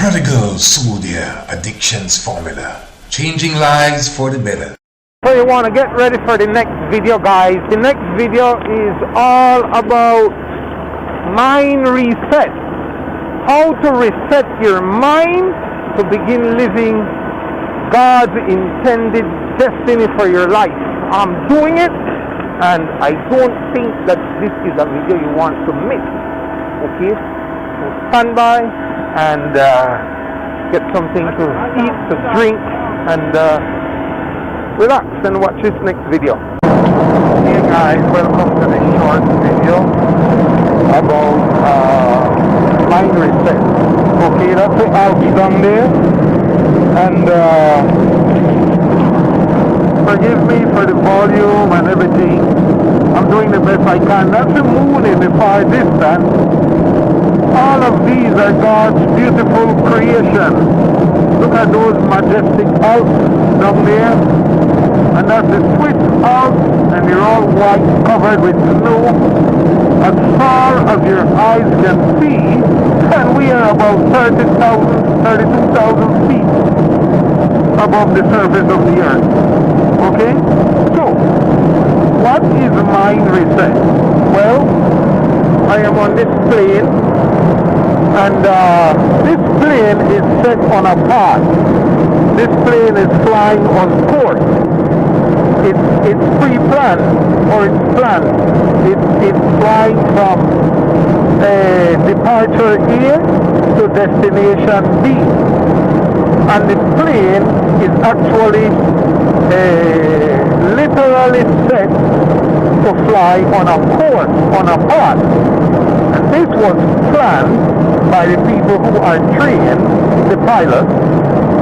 Prodigals saw their addictions formula, changing lives for the better. So you want to get ready for the next video, guys. The next video is all about mind reset. How to reset your mind to begin living God's intended destiny for your life. I'm doing it, and I don't think that this is a video you want to miss. Okay? So stand by and get something to eat, to drink, and relax and watch this next video. Hey guys, welcome to this short video about mind reset. Okay, that's the Alps down there, and forgive me for the volume and everything. I'm doing the best I can. That's the moon in the far distance. All of these are God's beautiful creation. Look at those majestic Alps down there. And that's the Swiss Alps, and they're all white, covered with snow, as far as your eyes can see. And we are about 32,000 feet above the surface of the earth. Okay? So, what is mind reset? Well, I am on this plane, and this plane is set on a path. This plane is flying on course. It's pre-planned, or it's planned. It's flying from departure A to destination B. And the plane is actually literally set to fly on a course, on a path. And this was planned by the people who are trained, the pilots.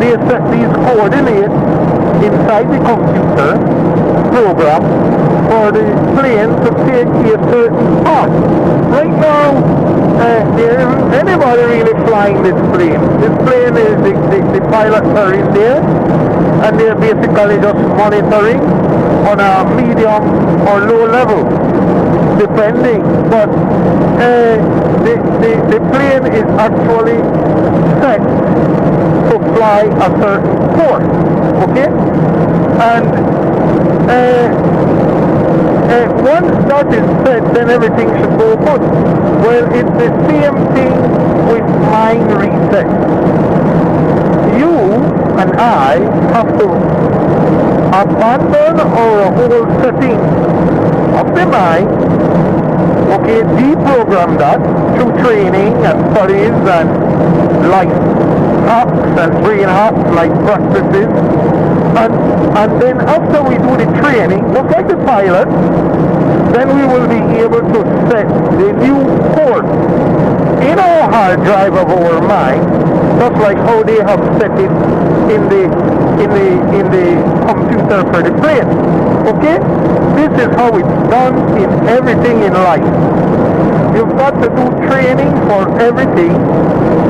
They set these coordinates inside the computer program for the plane to take a certain path. Right now, there isn't anybody really flying this plane. This plane is, the pilots are in there, and they're basically just monitoring on a medium or low level, depending. But the plane is actually set to fly a certain course, okay? And once that is set, then everything should go good. Well, it's the same thing with mind reset. You and I have to abandon our whole setting of the mind, okay, deprogram that through training and studies and life hacks and brain hacks like practices, and then after we do the training, just like the pilot, then we will be able to set the new course in our hard drive of our mind, just like how they have set it in the computer for the plane. Okay? This is how it's done in everything in life. You've got to do training for everything,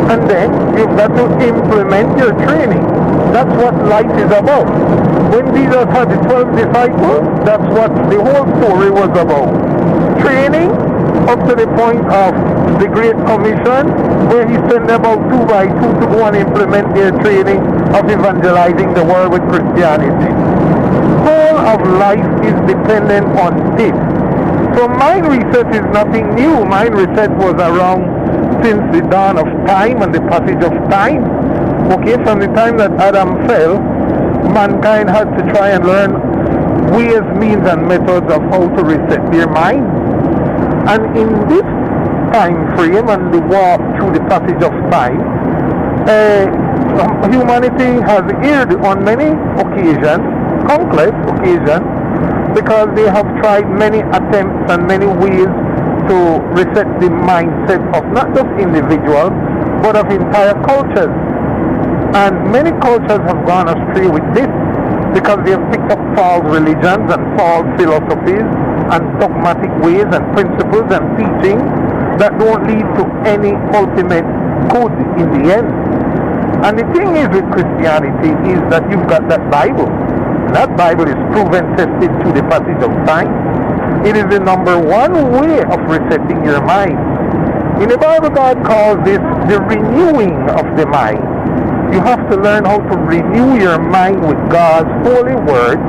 and then you've got to implement your training. That's what life is about. When Jesus had the 12 disciples, that's what the whole story was about. Training up to the point of the Great Commission, where he sent them out 2 by 2 to go and implement their training of evangelizing the world with Christianity. All of life is dependent on this. So mind reset is nothing new. Mind reset was around since the dawn of time and the passage of time. Okay, from the time that Adam fell, mankind had to try and learn ways, means, and methods of how to reset their mind. And in this time frame and the walk through the passage of time, humanity has erred on many occasions, countless occasions, because they have tried many attempts and many ways to reset the mindset of not just individuals, but of entire cultures. And many cultures have gone astray with this because they have picked up false religions and false philosophies and dogmatic ways and principles and teachings that don't lead to any ultimate good in the end. And the thing is with Christianity is that you've got that Bible. That Bible is proven tested through the passage of time. It is the number one way of resetting your mind. In the Bible, God calls this the renewing of the mind. You have to learn how to renew your mind with God's holy word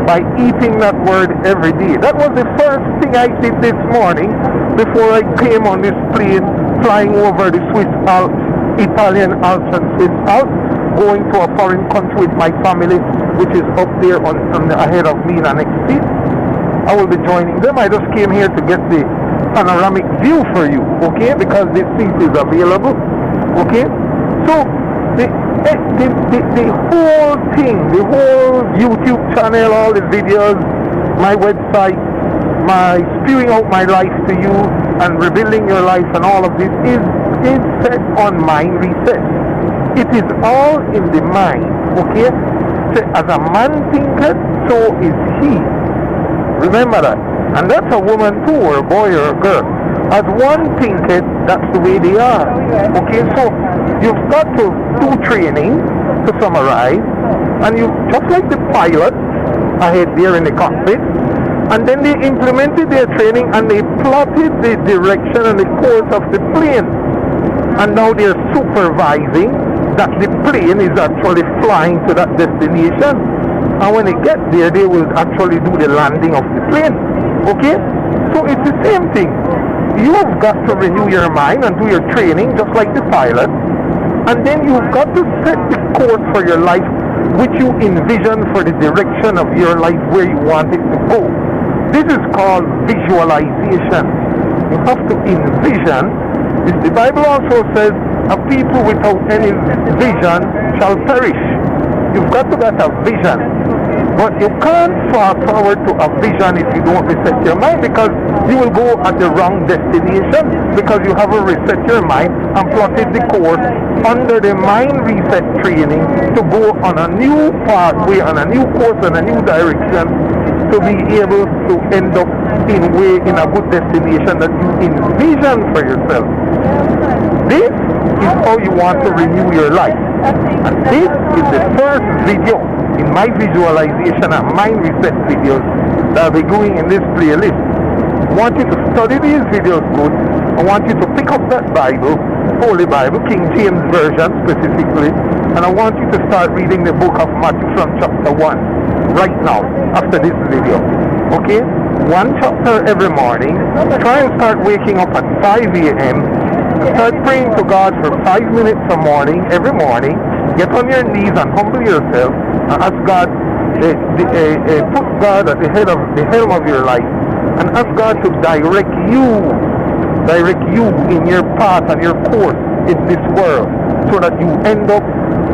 by eating that word every day. That was the first thing I did this morning before I came on this plane flying over the Swiss Alps, Italian Alps and Swiss Alps, going to a foreign country with my family, which is up there ahead of me in the next seat. I will be joining them. I just came here to get the panoramic view for you, okay, because this seat is available, okay. So the whole thing, the whole YouTube channel, all the videos, my website, my spewing out my life to you and rebuilding your life and all of this is set on mind reset. It is all in the mind, okay. So as a man thinketh, so is he. Remember that. And that's a woman too, or a boy or a girl. As one thinketh, that's the way they are. Okay, so you've got to do training, to summarize, and you, just like the pilot ahead there in the cockpit, and then they implemented their training and they plotted the direction and the course of the plane. And now they're supervising that the plane is actually flying to that destination. And when they get there, they will actually do the landing of the plane. Okay? So it's the same thing. You've got to renew your mind and do your training just like the pilot. And then you've got to set the course for your life which you envision for the direction of your life where you want it to go. This is called visualization. You have to envision. The Bible also says a people without any vision shall perish. You've got to get a vision. But you can't fast forward to a vision if you don't reset your mind, because you will go at the wrong destination because you haven't reset your mind and plotted the course under the mind reset training to go on a new pathway, on a new course, and a new direction to be able to end up in a good destination that you envision for yourself. This is how you want to renew your life. And this is the first video in my visualization and mind reset videos that I'll be doing in this playlist. I want you to study these videos good. I want you to pick up that Bible, Holy Bible, King James Version specifically, and I want you to start reading the book of Matthew from chapter 1 right now after this video. Okay? One chapter every morning. Try and start waking up at 5 a.m. Start praying to God for 5 minutes a morning, every morning. Get on your knees and humble yourself and ask God, put God at the helm of your life, and ask God to direct you in your path and your course in this world, so that you end up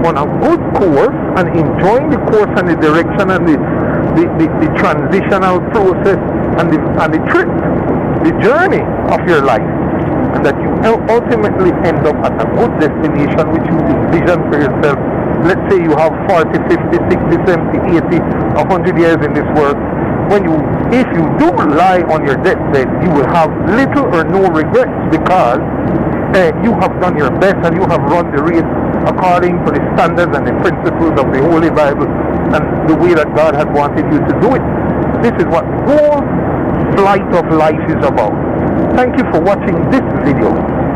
on a good course and enjoying the course and the direction and the transitional process and the trip, the journey of your life, and that you ultimately end up at a good destination which you envision for yourself. Let's say you have 40, 50, 60, 70, 80, 100 years in this world. If you do lie on your deathbed, you will have little or no regrets, because you have done your best and you have run the race according to the standards and the principles of the Holy Bible and the way that God has wanted you to do it. This is what the whole flight of life is about. Thank you for watching this video.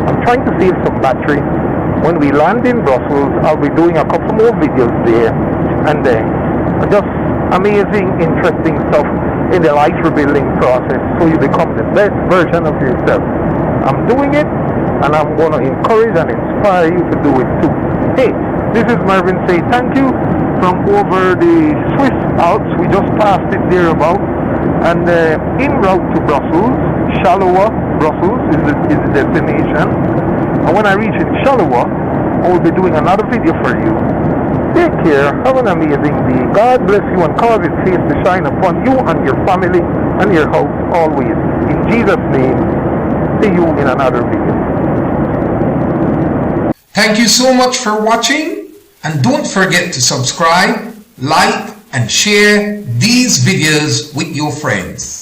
I'm trying to save some battery. When we land in Brussels, I'll be doing a couple more videos there, and just amazing, interesting stuff in the life rebuilding process, so you become the best version of yourself. I'm doing it, and I'm going to encourage and inspire you to do it too. Hey, this is Mervin saying thank you from over the Swiss Alps. We just passed it there about, and en route to Brussels. Charleroi, Brussels is the destination. And when I reach in Charleroi, I will be doing another video for you. Take care, have an amazing day. God bless you and cause His face to shine upon you and your family and your house always. In Jesus' name, see you in another video. Thank you so much for watching, and don't forget to subscribe, like, and share these videos with your friends.